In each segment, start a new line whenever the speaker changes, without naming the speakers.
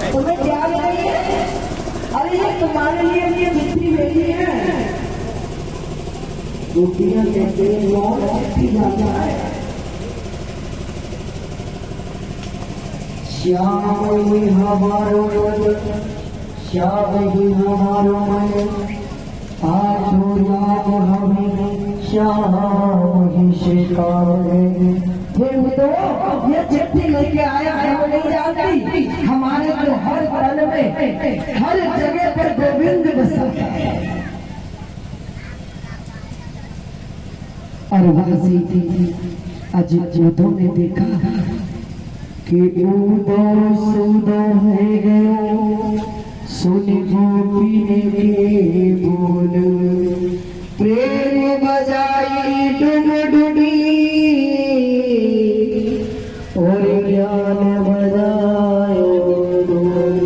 तुम्हें क्या नहीं है? अरे ये तुम्हारे लिए ये मिट्टी मेरी है। गोपियां कहते हैं कौन चिट्ठी जाता है? श्याम ही हमारो मन, श्याम ही हमारो मन, आजो याद हमें श्याम ही शिकार है। तो ये चिट्ठी लेके आया है वो नहीं जानती हमारे तो हर पल में हर जगह पर गोविंद बसा है। और वैसे आज जोधों ने देखा कि उदो सुदो है गयो सुन गोपी ने के बोल, प्रेम बजाई डुम डुडी और ज्ञान बजायो डोल।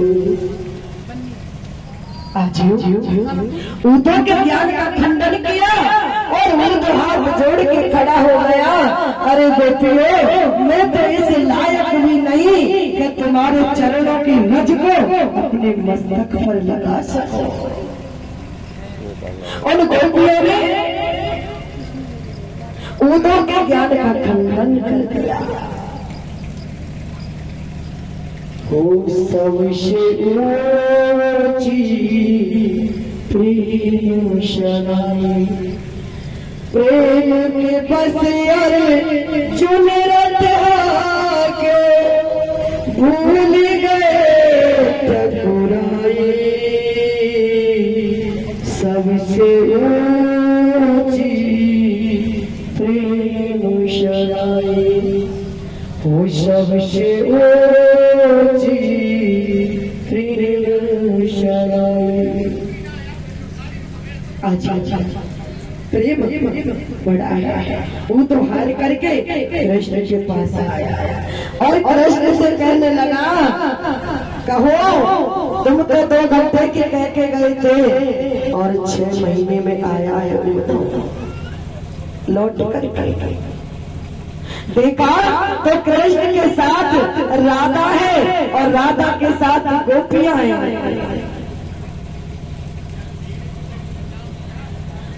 उद्धव के ज्ञान का खंडन किया और उद्धव हाथ जोड़ के खड़ा हो गया। अरे गोपियों, मैं तो इस लायक भी नहीं कि तुम्हारे चरणों की रज को अपने मस्तक पर लगा सको। उन गोपियों ने उद्धव के ज्ञान का खंडन कर दिया। हो सबसे ऊंची प्रेम शराई, प्रेम के बसियर चुन रत के भूल गए ठकुराई। सबसे ऊंची प्रेम शराई, हो सबसे ऊंची प्रेम शराई। अच्छा प्रेम बड़ा है। वो तो हार करके कृष्ण के पास आया और कृष्ण से कहने लगा, कहो तुम तो 2 घंटे के कह के गए थे और 6 महीने में आया है। वो तो लौट कर देखा तो कृष्ण के साथ राधा है और राधा के साथ गोपियां हैं।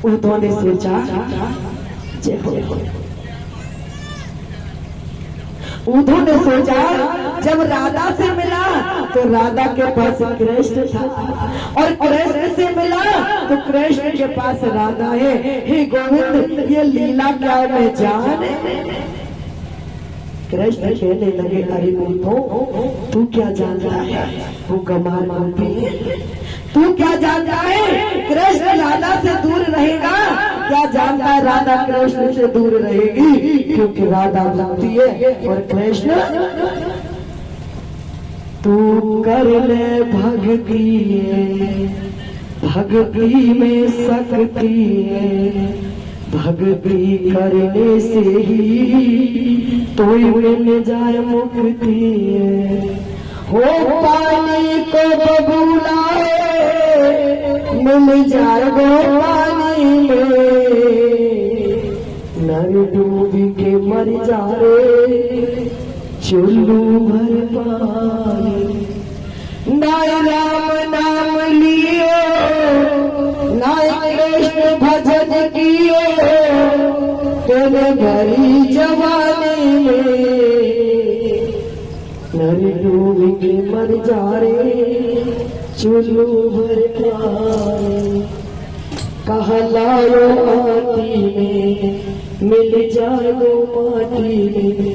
उद्धव ने सोचा, उद्धव ने सोचा जब राधा से मिला तो राधा के पास कृष्ण था और कृष्ण से मिला तो कृष्ण के पास राधा है। हे गोविंद, ये लीला क्या है मैं जाने। कृष्ण कहने लगे, अरे उद्धव तू क्या जानता है, वो कमाल मानती है। तू क्या जानता है कृष्ण राधा से दूर रहेगा? क्या जानता है राधा कृष्ण से दूर रहेगी? क्योंकि राधा भक्ति है और कृष्ण तू कर ले भक्ति है, भक्ति में शक्ति है, भक्ति करने से ही तो मिल जाए मुक्ति है। हो पानी को बबूला मिल जाए वो पानी में, नर डूब के मर जाए चुल्लू भर पानी। नाय राम नाम लियो, नाय कृष्ण भजन कियो, तेरे भरी जवानी में नर डूब के मर जाए चुल्लू भर पानी। कहलायो माटी में मिल जाओ माटी में,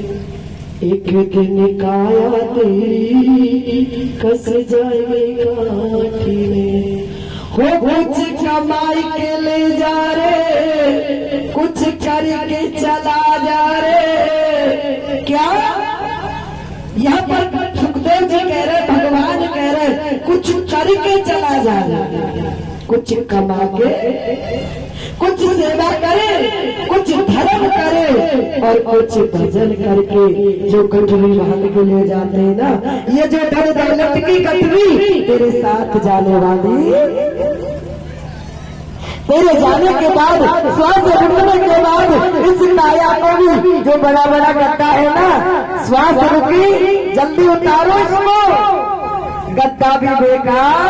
एक दिन काया तेरी कस जाए काठी में। हो कुछ कमाई के ले जा रे, कुछ करके चला जा रे। क्या यहाँ पर सुखदेव जी कह रहे, भगवान कह रहे कुछ करके चला जा रहा, कुछ कमा के कुछ सेवा करे, कुछ धर्म करे और कुछ भजन करके जो कटरी बांध के ले जाते हैं ना, ये जो धन दौलत की कटरी तेरे साथ जाने वाली, तेरे जाने के बाद श्वास रुकने के बाद इस काया को भी जो बड़ा बड़ा करता है ना, श्वास श्वास रुकी, जल्दी उतारो इसको। गद्दा भी बेकार,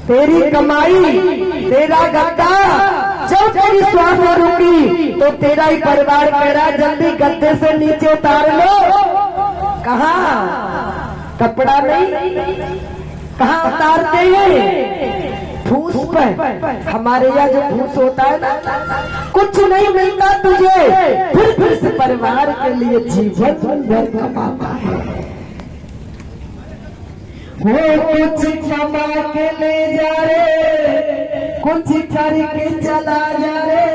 तेरी कमाई, तेरा गद्दा। जब तेरी श्वास रुकी तो तेरा ही परिवार कह रहा जल्दी गद्दे से नीचे उतार लो। कहाँ कपड़ा नहीं, कहाँ उतारते हैं? फूस पर। हमारे यहाँ जो फूस होता है ना, कुछ नहीं मिलता तुझे, फिर इस परिवार के लिए जीवन भर कमाता है। वो कुछ कमा के ले जा रे, कुछ करके चला जा रे,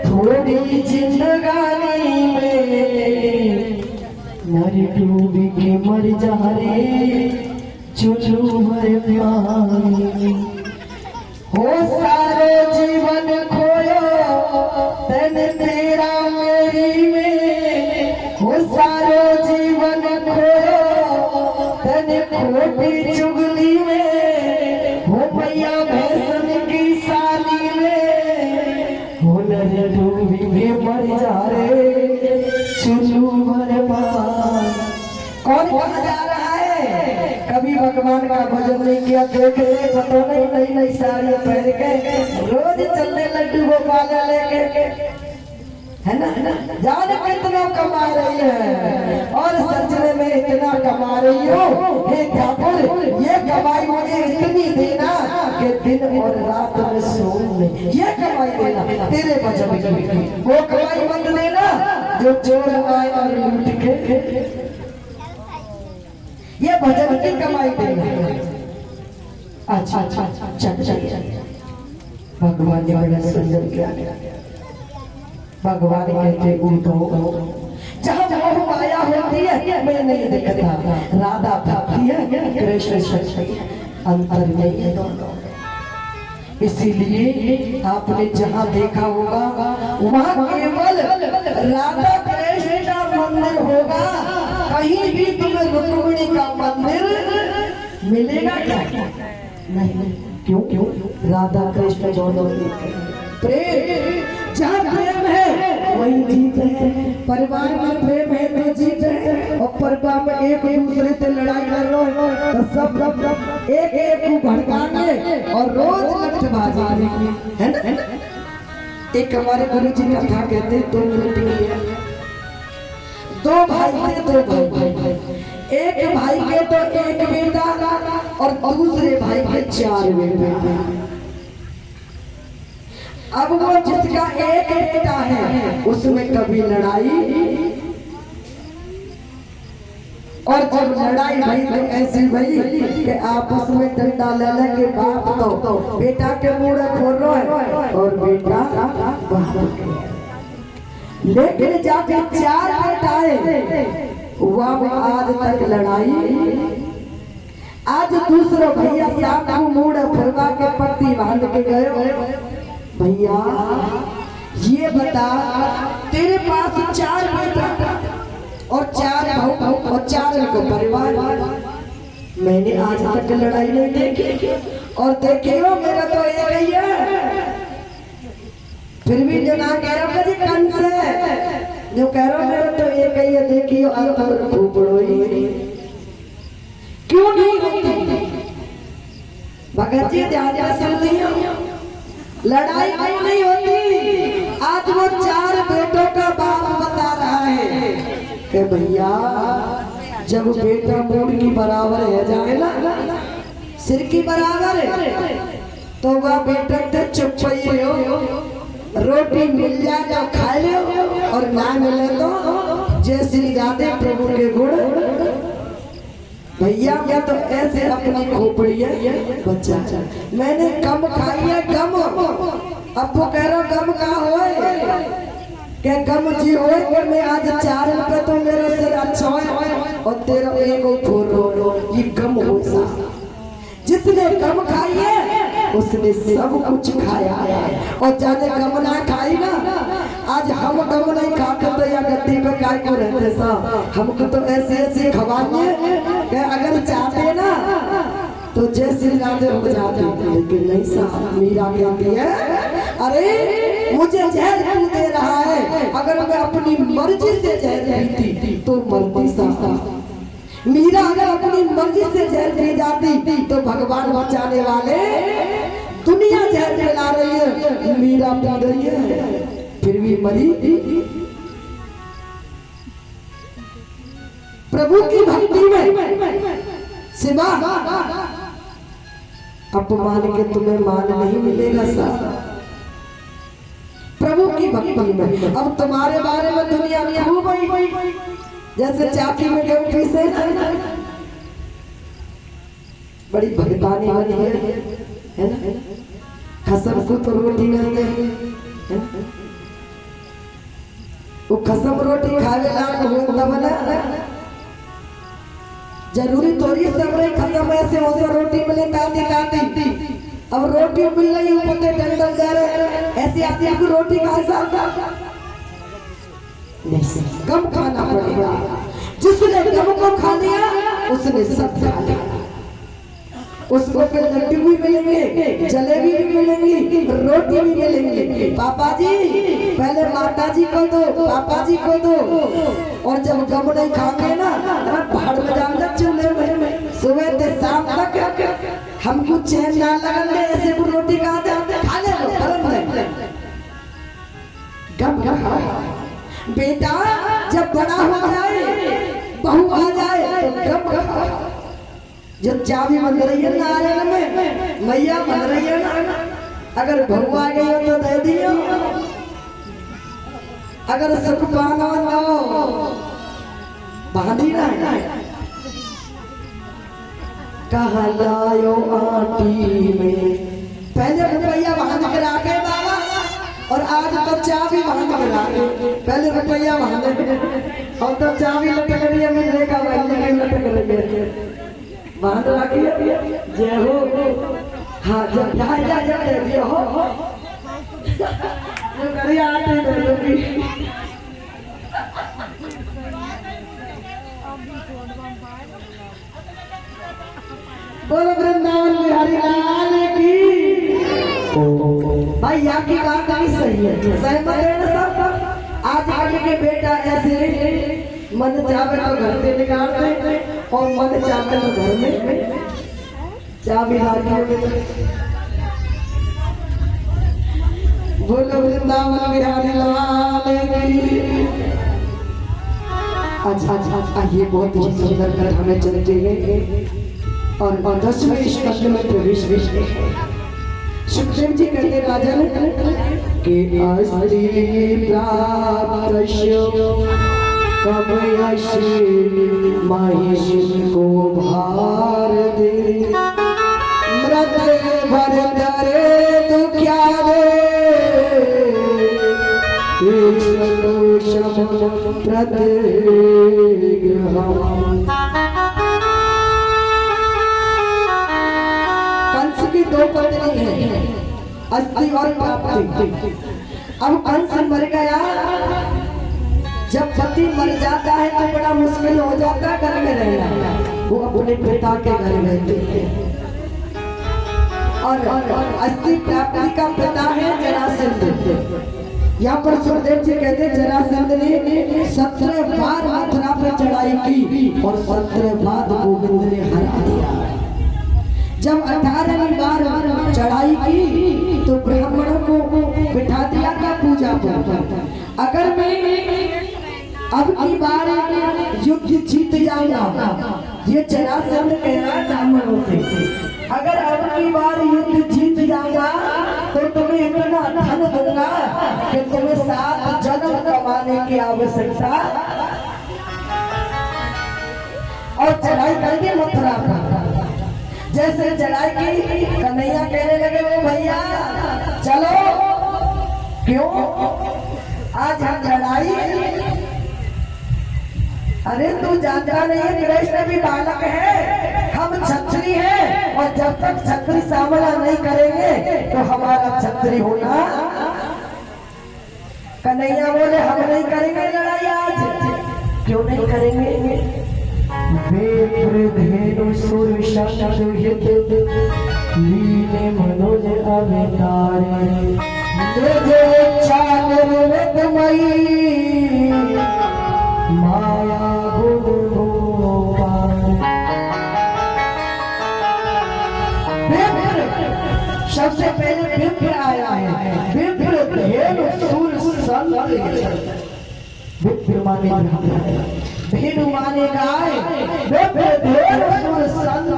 थोड़ी जिंदगानी में मर डूब के मर जा रे, चुचू भर पानी। हो सारो जीवन खोयो तन तेरा मेरी में, हो सारो जीवन खोयो तन खोटी चुगली में, हो भैया भैसन की साली में, हो नर डूबी के मर जा रे, चुचू भर पानी। कौन कहा जा रहा है? कभी भगवान का भजन नहीं किया, देखे पता नहीं, नई नई साड़ी पहन के रोज चलने लड्डू गोपाल लेके, है ना? जाने कितना कमा रही है और सचने में इतना कमा रही हो। हे ठाकुर, ये कमाई मुझे इतनी देना कि दिन और रात में सोऊं, ये कमाई देना तेरे भजन की। वो कमाई मत देना जो चोर आए और लूट के, ये भजन की कमाई देना। अच्छा चल भगवान ने बड़ा सुंदर किया। भगवान कहते उठो, जहाँ जहाँ माया होती है मैं नहीं देखता, राधा भक्ति है, कृष्ण शक्ति, अंतर नहीं है दोनों। इसीलिए आपने जहाँ देखा होगा वहाँ केवल राधा कृष्ण का मंदिर होगा, कहीं भी तुम्हें रुक्मिणी का मंदिर मिलेगा क्या? नहीं। क्यों? राधा कृष्ण दोनों प्रेम, जहाँ प्रेम है वही जीत है। परिवार में प्रेम है तो जीत है, और परिवार में एक दूसरे से लड़ाई कर लो तो सब एक को भड़काएंगे और रोज लठबाजी, है ना? एक हमारे गुरु जी कथा कहते, दो भाई थे, दो भाई, एक भाई के तो एक बेटा और दूसरे भाई के 4 बेटे। अब वो जिसका एक बेटा है उसमें कभी लड़ाई, और जब लड़ाई भई तो ऐसी भई कि आपस में डंडा ले के बाप तो बेटा के मुंह खोल रहा है और बेटा बाहर। लेकिन जाके 4 बेटा है वह आज तक लड़ाई। आज दूसरा भैया शाम को मुड़ फुलवा के पट्टी बांध के गए, भैया ये बता तेरे पास 4 बेटा और 4 भाऊ और 4 को परिवार, मैंने आज तक लड़ाई नहीं देखी, और देखे हो मेरा तो एक ही है। फिर भी जो ना कह रहा जी कंस है, जो कह रहा मेरा तो एक ही है, देखियो अब तो खूब बड़ोई क्यों नहीं होती? भगत जी ध्यान सुन लियो, लड़ाई क्यों नहीं होती? आज वो 4 बेटों का बाप बता रहा है कि भैया जब बेटा मूड की बराबर है जाए ना, सिर की बराबर है, तो वह बेटा तो चुप ही रहो, रोटी मिल जाए तो खा लो और ना मिले तो जैसे जाते प्रभु के गुण। भैया मैं तो ऐसे अपनी खोपड़ी है बच्चा, मैंने कम खाई है कम। अब वो कह रहा गम का होए क्या गम जी होए कि मैं आज 4 रुपए तो मेरा सिर अच्छा है और तेरा एक फोड़ो, ये गम हो सा। जिसने गम खाई है उसने सब कुछ खाया है, और जाने गम ना खाई ना, आज हम गम नहीं खाते तो या गद्दी पे काय को रहते सा। हमको तो ऐसे ऐसे खवाइए कि अगर चाहते ना तो जैसे जाते हो जाते, लेकिन नहीं सा। मीरा कहती है अरे मुझे जहर क्यों दे रहा है? अगर मैं अपनी मर्जी से जहर पीती तो मरती सा। मीरा अगर अपनी मर्जी से जहर पी जाती तो भगवान बचाने वाले, दुनिया जहर पिला रही है, मीरा पी रही है फिर भी मरी। प्रभु की भक्ति में सिवा अपमान के तुम्हें मान नहीं मिलेगा सा। प्रभु की भक्ति में अब तुम्हारे बारे में दुनिया में खूब जैसे चाकी में गेहूं पीसे बड़ी भगतानी बनी है ना। खसम को तो रोटी नहीं है, वो खसम रोटी खावे लायक हो बना। जरूरी थोड़ी सब रही खसम ऐसे हो रोटी मिले ताती ताती। अब रोटी मिल रही ऊपर डंडल जा रहे ऐसी आती आपको रोटी खा सकता नहीं, कम खाना पड़ेगा। जिसने कम को खा लिया उसने सब खा लिया। उसको फिर लड्डू भी मिलेंगे, जलेबी भी मिलेंगी, रोटी भी मिलेंगी। पापा जी पहले माता जी को दो, पापा जी को दो, और जब गम नहीं खाओगे ना भाड़ में डाल दो चूल्हे में। सुबह से शाम तक हमको चैन ना लगने ऐसे वो रोटी खा ले गम खा। बेटा जब बड़ा हो जाए, बहू आ जाए तो गम खा। जो चाबी बन रही है नारायण में, मैया बन रही है ना, अगर बहू आ गई हो तो दे दियो। अगर सुख पाना हो बांधी ना कहा लायो आटी में। पहले रुपया बांध कर आके बाबा, और आज तो चाबी बांध कर आके। पहले रुपया बांधे और तो चाबी लटक रही है, मिलने का वही लटक रही है। बांध रखी जय हो। हाँ जब जब दे दियो हो बोलो वृंदावन बिहारी लाल की। भाई यहाँ की बात नहीं सही है, सहमत है ना सब। आज आगे के बेटा ऐसे मन चाहे तो घर से निकाल दे और मन चाहे तो घर में चाबी लाके। बोलो वृंदावन बिहारी लाल की। अच्छा ये बहुत ही सुंदर कर हमें चलते हैं और 10वें स्कंद में प्रवेश है। सुखदेव जी कहते राजन के अस्ति प्राप्तश्य कमयशि महिषी को भार दे। मृत भर दरे दुख्यावे संतोषम प्रतिग्रहम्। कंस की दो पत्नी है, अस्ति और प्राप्ति। अब कंस मर गया, जब पति मर जाता है तो बड़ा मुश्किल हो जाता है घर में रहना। वो अपने पिता के घर रहते हैं। और अस्ति प्राप्ति का पिता है जरासंध। यहाँ पर सुखदेव जी कहते हैं जरासंध ने 17 बार मथुरा पर चढ़ाई की और 17 बार गोविंद ने हरा दिया। जब 18वीं बार चढ़ाई की तो ब्राह्मणों को बिठा दिया था पूजा पर। अगर मैं अब की बार युद्ध जीत जाऊंगा, ये जरासंध कह रहा है ब्राह्मणों से, अगर अब की बार युद्ध जीत जाऊंगा तो तुम्हें इतना धन दूंगा कि तुम्हें 7 जन्म कमाने की आवश्यकता। और चढ़ाई करके मथुरा पर जैसे चढ़ाई की, कन्हैया कहने लगे वो भैया चलो। क्यों? आज हम लड़ाई। अरे तू जानता नहीं है कृष्ण भी बालक है, हम छत्री हैं और जब तक छत्री सामना नहीं करेंगे तो हमारा छत्री होना। कन्हैया बोले हम नहीं करेंगे लड़ाई आज। क्यों नहीं करेंगे? धेनु सुर शब्द लीने मनोज अवतार निर्वतमयी माया गुण गोपाल। सबसे पहले विप्र आया है। विप्र धेनु सूर संत, विप्र माने धेनु माने गाय, विप्र धेनु सूर संत,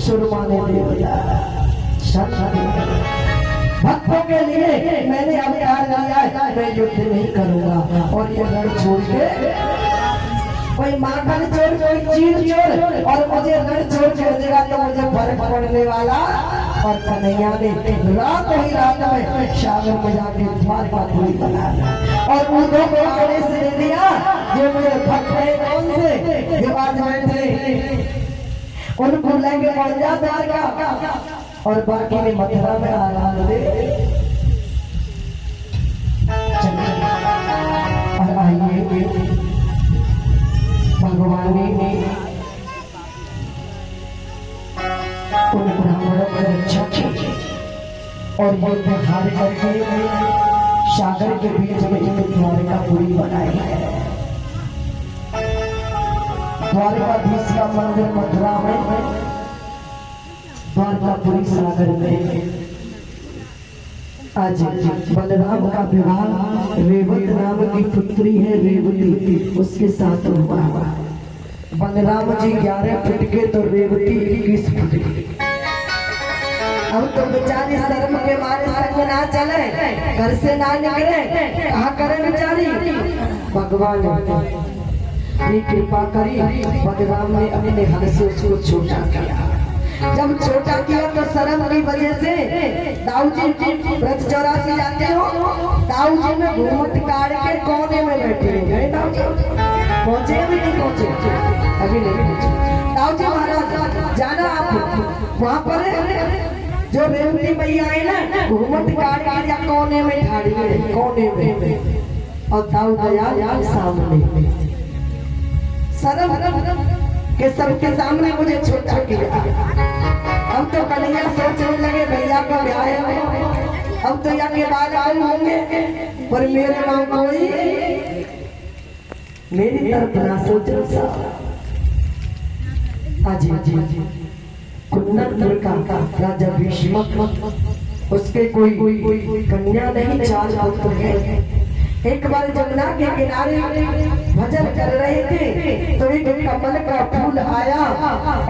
सुर माने देवता। भक्तों के लिए मैंने अवतार लिया है, मैं युद्ध नहीं करूंगा और ये रण छोड़ के कोई माखन चोर कोई चीर चोर और मुझे रण छोड़ के देगा तो मुझे फर्क पड़ने वाला। और कन्हैया ने रात ही रात में सागर में जाके द्वारकापुरी बना और उनको को आदेश दे दिया जो मेरे भक्त है कौन से विवाद थे उनको लेंगे पहुंच जा द्वारका और बाकी ने मथुरा में आराम दे। और आइए भगवान ने उन ब्राह्मणों की रक्षा की और युद्ध हार करके सागर के बीच में एक द्वारकापुरी बनाई है। द्वारकाधीश का मंदिर मथुरा में, द्वारकापुरी सागर में। आज बलराम का विवाह रेवत नाम की पुत्री है रेवती, उसके साथ हुआ। बलराम जी 11 फुट के तो रेवती 21 फुट की। अब तो बेचारी शर्म के मारे संग ना चले, घर से ना निकले, कहा करे बेचारी। भगवान ने कृपा करी, बलराम ने अपने हल से उसको छोटा किया। जब छोटा किया तो शर्म की वजह से दाऊ जी व्रत 84 जाते हो, दाऊ जी में घूमट काट के कोने में बैठे गए। दाऊ जी पहुंचे भी नहीं पहुंचे, अभी नहीं पहुंचे। दाऊ जी महाराज जाना आप वहां पर जो रेवती मैया है ना, घूमट काट के कोने में ठाड़ी है, कोने में। और दाऊ दयाल सामने शर्म के सबके सामने मुझे छोटा किया। अब तो कन्हैया सोचने लगे भैया का ब्याह है, अब तो यहाँ के बाद आए होंगे पर मेरे माँ कोई मेरी तरफ ना सोचो। आज कुन्नपुर का राजा भीष्मक, उसके कोई कन्या नहीं, 4 पुत्र हैं। एक बार जमुना के किनारे भजन कर रहे थे तो एक कमल का फूल आया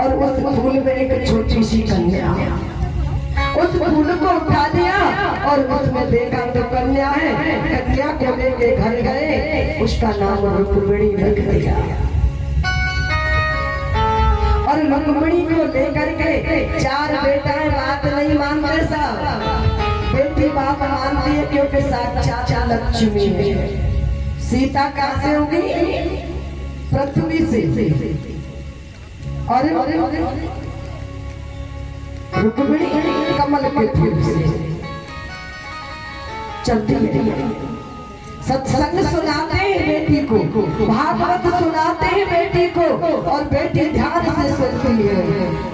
और उस फूल में एक छोटी सी कन्या, उस फूल को उठा लिया और उसमें देखा तो कन्या है। कन्या को लेके घर गए, उसका नाम रुक्मिणी रख दिया। और रुक्मिणी को लेकर के 4 बेटाएं बात नहीं मानते साहब। बेटी बाप मानती है क्योंकि साक्षात लक्ष्मी है। सीता कहाँ से होगी? पृथ्वी से। और रुक्मिणी कमल के फूल से चलती है। सत्संग सुनाते हैं बेटी को, भागवत सुनाते हैं बेटी को और बेटी ध्यान से सुनती है।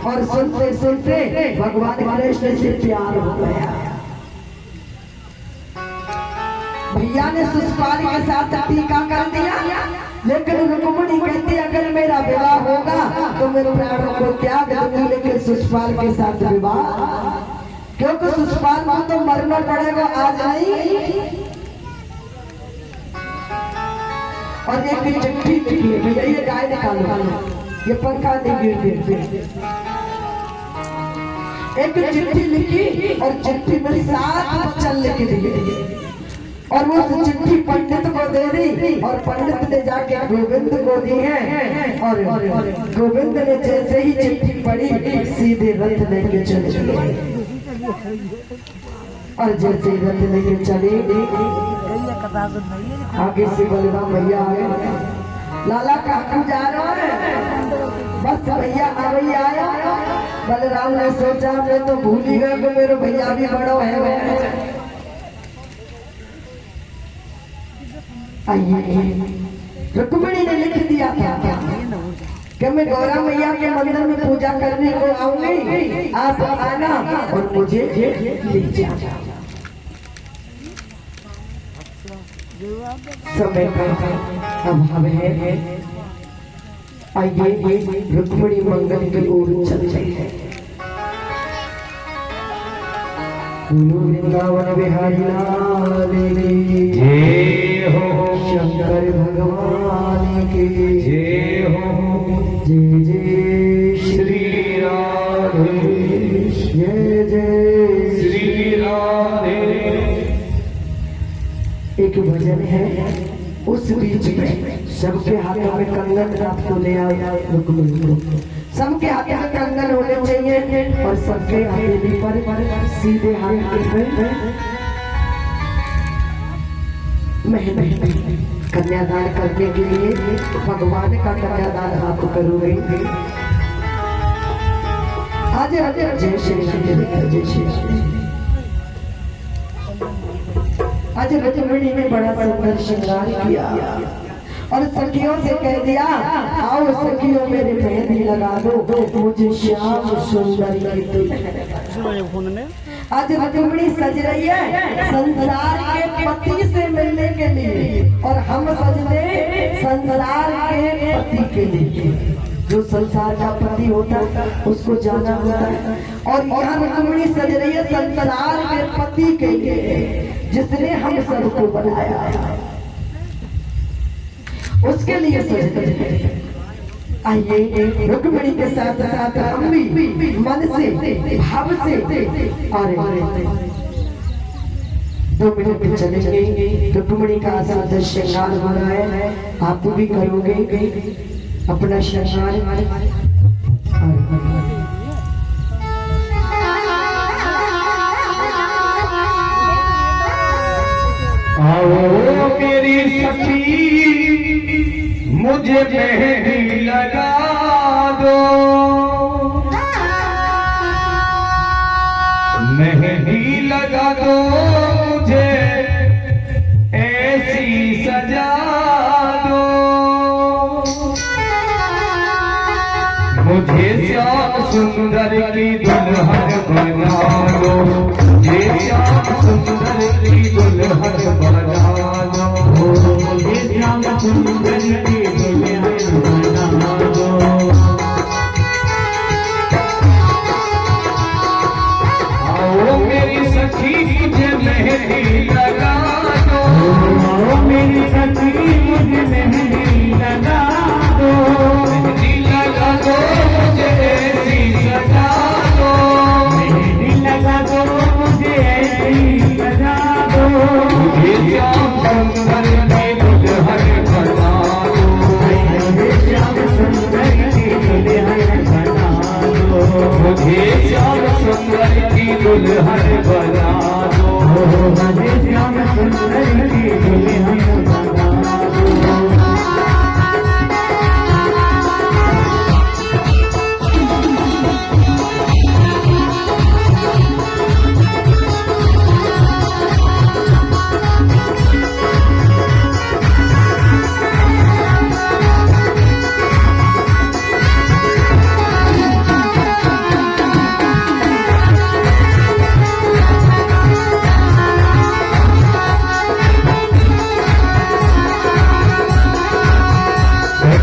और सुनते सुनते भगवान कृष्ण से प्यार हो गया। भैया ने सुष्पाल के साथ टीका कर दिया, लेकिन रुक्मिणी कहती अगर मेरा विवाह होगा तो मेरे प्राणों को त्याग दूंगी, लेकिन सुष्पाल के साथ विवाह, क्योंकि सुष्पाल को तो मरना पड़ेगा आज नहीं। और एक चिट्ठी लिखी, भैया ये गाय निकालो, ये पंखा नहीं गिर। एक चिट्ठी लिखी और चिट्ठी में 7 वचन लिख दिए और वो चिट्ठी पंडित को दे दी और पंडित ने जाके गोविंद को दी है। और गोविंद ने जैसे ही चिट्ठी पढ़ी सीधे रथ लेके चले गए। और जैसे रथ लेके चले आगे से बलराम भैया आ गए। लाला कहाँ जा रहा है? बस भैया अभी आया। बलराम ने सोचा मैं तो भूल ही गया कि मेरे भैया भी बड़ा है। रुक्मिणी ने लिख दिया था कि मैं गौरा मैया के मंदिर में पूजा करने को आऊंगी, आप आना और मुझे ले जाना। समय का अभाव है। आइए रुक्मिणी मंगल की ओर चलते हैं। बोलो वृंदावन बिहारी लाल की जय हो, शंकर भगवान की जय हो, जय जय श्री राधे, जय जय श्री राधे। एक भजन है, उस बीच में सबके हाथों में कंगन रात को ले आया रुक्मिणी को। सबके हाथों में कंगन होने चाहिए और सबके हथेली पर सीधे हाथ के मेहंदी कन्यादान करने के लिए भगवान का कन्यादान आप करोगे। आज जय श्री राम, जय श्री राम। आज रुक्मिणी ने बड़ा सुंदर श्रृंगार किया और सखियों से कह दिया, आओ सखियों मेरे मेहंदी लगा दो, मुझे श्याम सुंदर आज रुक्मिणी सज रही है संसार के पति से मिलने के लिए और हम सजने संसार के पति के लिए। जो संसार का पति होता है उसको जाना होता है और यहाँ रुक्मिणी सज रही है संसार के पति के लिए जिसने हम सबको बनाया, उसके लिए सज रही है। आइए रुक्मिणी के साथ साथ हम भी मन से भाव से और 2 मिनट चलेंगे। रुक्मिणी का सुंदर श्रृंगार हो रहा है, आप भी करोगे अपना श्रृंगार।
आओ मेरी सखी मुझे मेहंदी लगा दो, मेहंदी लगा दो मुझे ऐसी सजा दो, मुझे श्याम सुंदर की दुल्हन बना दो, मुझे श्याम सुंदर की दुल्हन बना दो, मुझे श्याम सुंदर की दुल्हन बना दो। आओ मेरी सखी मुझे मेहंदी लगा दो, आओ मेरी सखी मुझे मेहंदी लगा दो, मेहंदी लगा दो मुझे ऐसी सजा दो, मेहंदी लगा दो मुझे ऐसी सजा दो, मुझे श्याम सुंदर की दुल्हन बना दो, मुझे श्याम सुंदर की दुल्हन बना दो, मुझे श्याम सुंदर की दुल्हन बना दो, मुझे श्याम सुंदर की दुल्हन बना दो।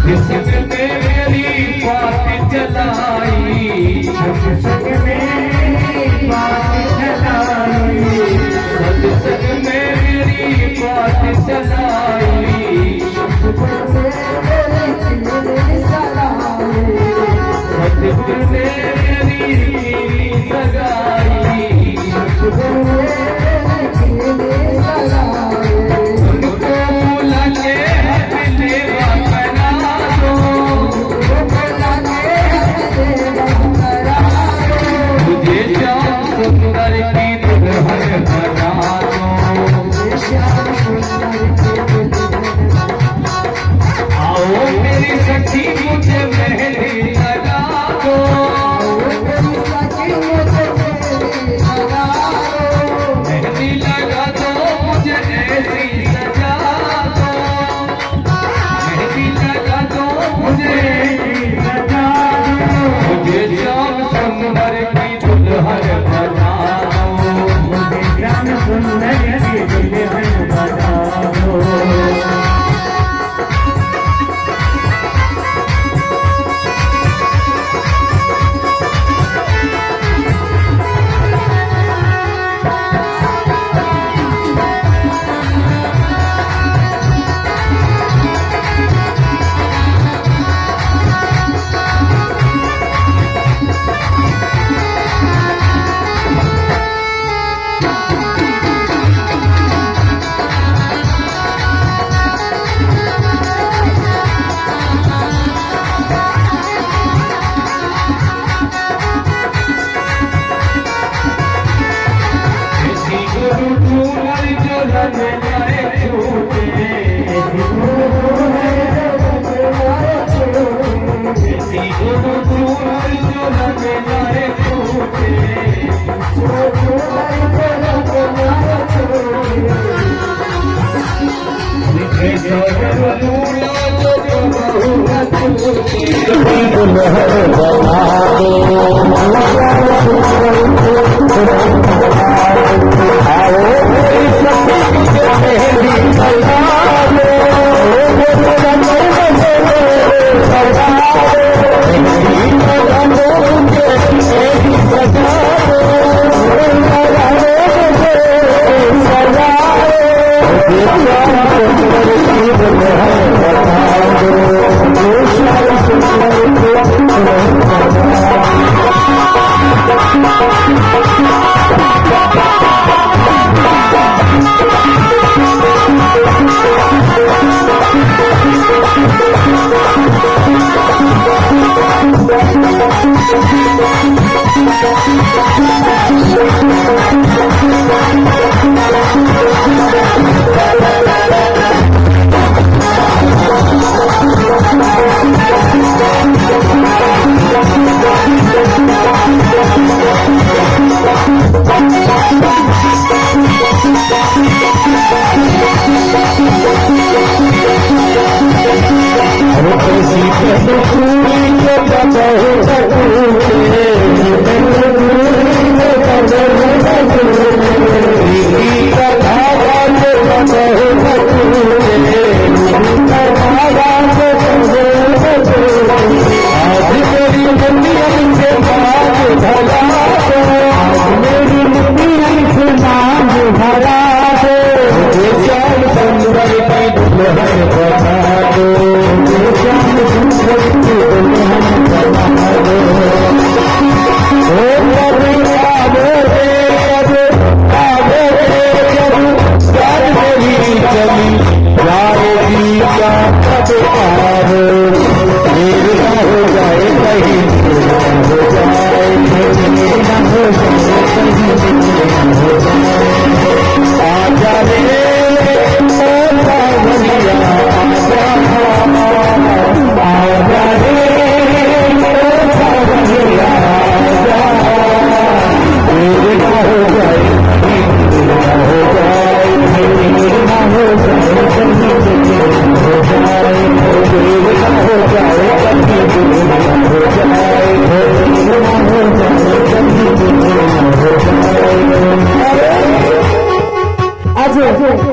सत्संग में मेरी बात चलाई, सत्संग में मेरी बात चलाई, सत्संग में मेरी बात चलाई, सत्संग में मेरी सगाई, उनको बुला के हथले मुझे श्याम सुंदर की दुल्हन बना दो, मुझे श्याम सुंदर की दुल्हन रंग लाए छूटे ऐसी गुरु दूर जो रंग लाए छूटे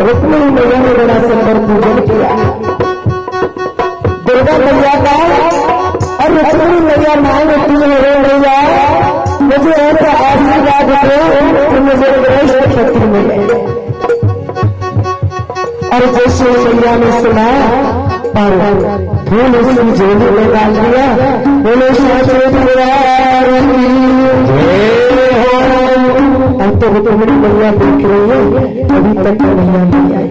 रुक्मिणी मैया ने बड़ा सुंदर पूजन किया। दुर्गा मैया का और रुक्मिणी मैया मांग उठती है, मैया मुझे ऐसा आशीर्वाद दो कि मुझे श्रेष्ठ पति मिले। और जैसे मैया ने सुना पर फूल उसकी झोली में डाल दिया। बोले अब तो रुक्मिणी मैया देख रही है, अभी तक मैया नहीं आई।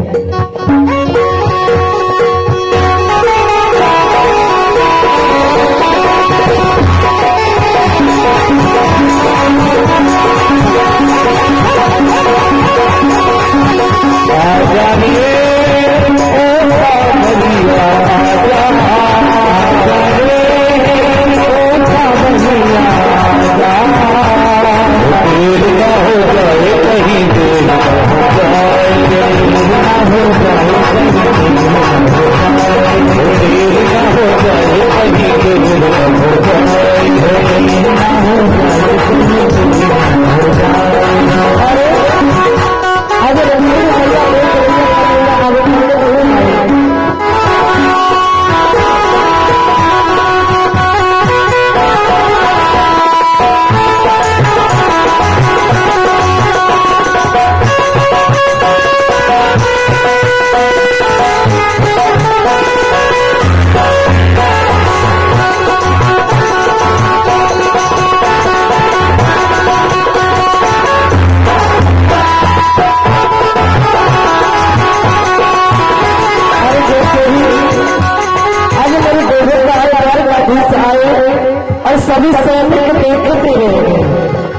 सभी सैनिक देखते रहे,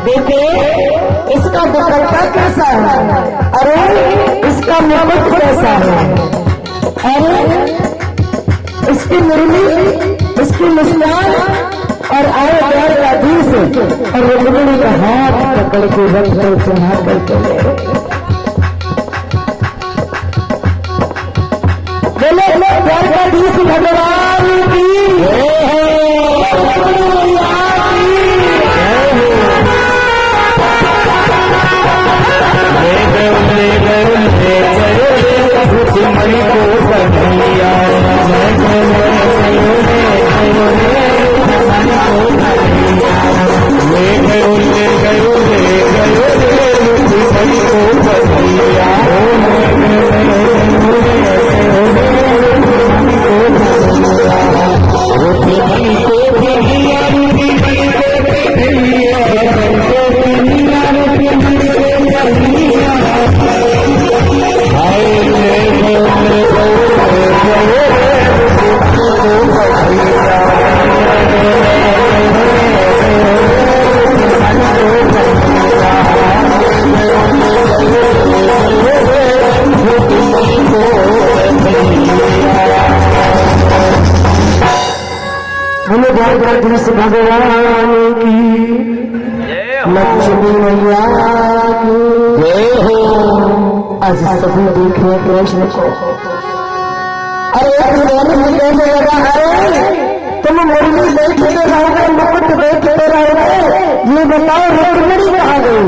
देखे इसका दुपट्टा कैसा है, अरे इसका मुकुट कैसा है, अरे इसकी मुरली, इसकी मुस्कान और आए प्यार का धीस और रुक्मिणी का हाथ पकड़ के रख कर चढ़ा कर चले। बोले प्यार का धीस भगवान की मणि को सैया भगवान की लक्ष्मी मैया की जय हो। आज सभी देखे कृष्ण को, अरे कैसे लगा है, तुम मुरली देखते रहोगे, मुकुट देखते रहोगे, ये बताओ रुक्मिणी कहाँ गई?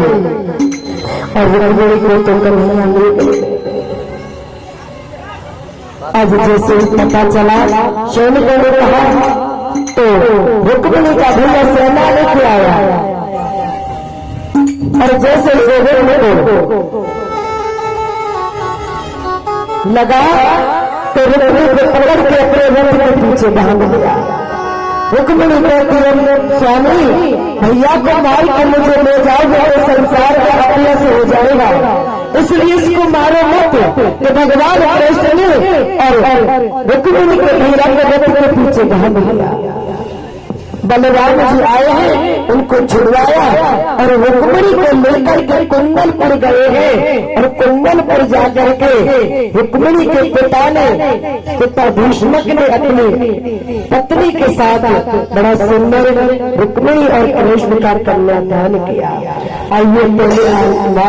और रुक्मिणी को तो कन्हैया मिल गई। आज जैसे पता चला सैनिकों ने कहा तो रुक्मिणी का भैया सेना लेके आया और जैसे गोविंद को लगा तो रुक्मिणी को पकड़ के अपने रथ के पीछे बांध दिया। रुक्मिणी कहती है स्वामी भैया को मार के मुझे ले जाओगे तो संसार का अपने से हो जाएगा, इसलिए इसको मारो मत। तो भगवान कृष्ण ने और रुक्मिणी के भैया को रथ के पीछे बांध दिया। बलराम जी आए हैं, उनको छुड़वाया और रुक्मिणी को लेकर के कुंडलपुर गए हैं और कुंडलपुर जाकर के रुक्मिणी के पिता भीष्मक ने अपनी पत्नी के साथ बड़ा सुंदर रुक्मिणी और कृष्ण का कन्यादान किया। आइए पहले